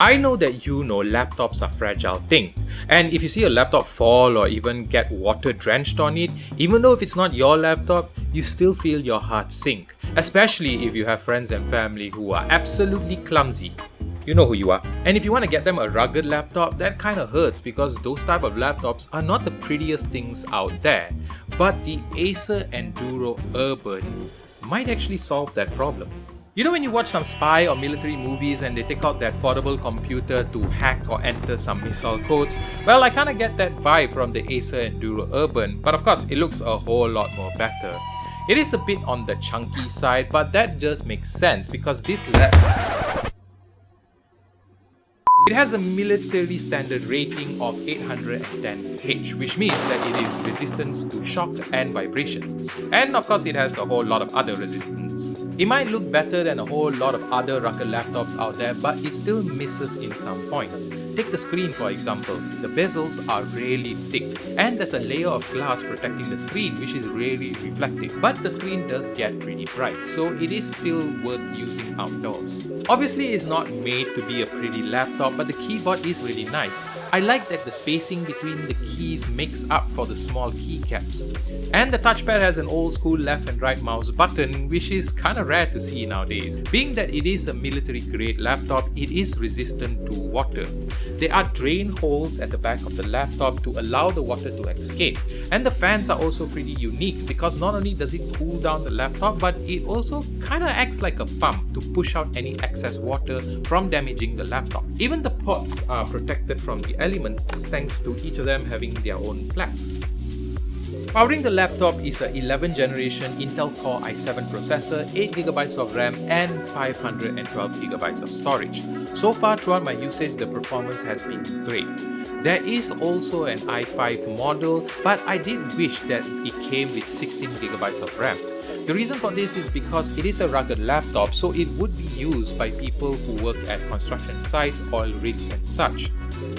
I know that you know laptops are fragile thing, and if you see a laptop fall or even get water drenched on it, even though if it's not your laptop, you still feel your heart sink, especially if you have friends and family who are absolutely clumsy. You know who you are. And if you want to get them a rugged laptop, that kind of hurts because those type of laptops are not the prettiest things out there. But the Acer Enduro Urban might actually solve that problem. You know when you watch some spy or military movies and they take out that portable computer to hack or enter some missile codes? Well, I kinda get that vibe from the Acer Enduro Urban, but of course it looks a whole lot more better. It is a bit on the chunky side, but that just makes sense because this it has a military standard rating of 810H, which means that it is resistant to shock and vibrations. And of course, it has a whole lot of other resistance. It might look better than a whole lot of other rugged laptops out there, but it still misses in some points. Take the screen for example. The bezels are really thick, and there's a layer of glass protecting the screen which is really reflective. But the screen does get pretty bright, so it is still worth using outdoors. Obviously, it's not made to be a pretty laptop, but the keyboard is really nice. I like that the spacing between the keys makes up for the small keycaps. And the touchpad has an old school left and right mouse button, which is kinda rare to see nowadays. Being that it is a military grade laptop, it is resistant to water. There are drain holes at the back of the laptop to allow the water to escape. And the fans are also pretty unique because not only does it cool down the laptop, but it also kinda acts like a pump to push out any excess water from damaging the laptop. Even the ports are protected from the elements thanks to each of them having their own flap. Powering the laptop is a 11th generation Intel Core i7 processor, 8GB of RAM and 512GB of storage. So far throughout my usage, the performance has been great. There is also an i5 model, but I did wish that it came with 16GB of RAM. The reason for this is because it is a rugged laptop, so it would be used by people who work at construction sites, oil rigs and such.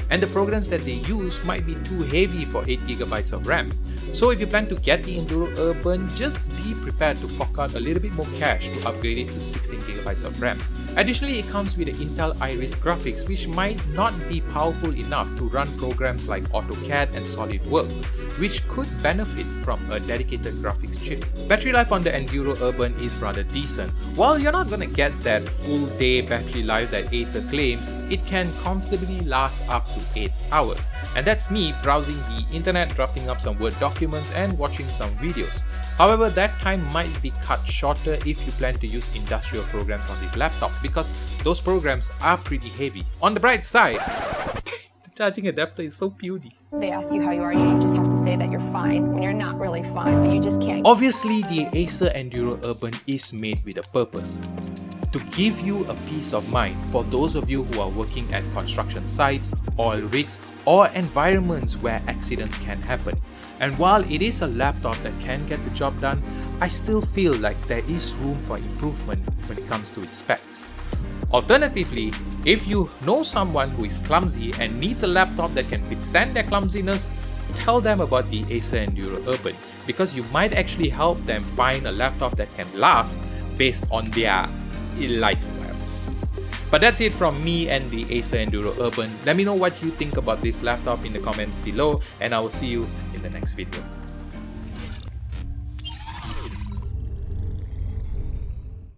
And the programs that they use might be too heavy for 8GB of RAM. So if you plan to get the Enduro Urban, just be prepared to fork out a little bit more cash to upgrade it to 16GB of RAM. Additionally, it comes with the Intel Iris graphics, which might not be powerful enough to run programs like AutoCAD and SolidWorks, which could benefit from a dedicated graphics chip. Battery life on the Enduro Urban is rather decent. While you're not gonna get that full day battery life that Acer claims, it can comfortably last up to 8 hours. And that's me browsing the internet, drafting up some Word documents and watching some videos. However, that time might be cut shorter if you plan to use industrial programs on this laptop because those programs are pretty heavy. On the bright side, the charging adapter is so puny. They ask you how you are, you just have to say that you're fine when you're not really fine, but you just can't. Obviously, the Acer Enduro Urban is made with a purpose. To give you a peace of mind for those of you who are working at construction sites, oil rigs, or environments where accidents can happen. And while it is a laptop that can get the job done, I still feel like there is room for improvement when it comes to its specs. Alternatively, if you know someone who is clumsy and needs a laptop that can withstand their clumsiness, tell them about the Acer Enduro Urban because you might actually help them find a laptop that can last based on their lifestyles. But that's it from me and the Acer Enduro Urban. Let me know what you think about this laptop in the comments below, and I will see you in the next video.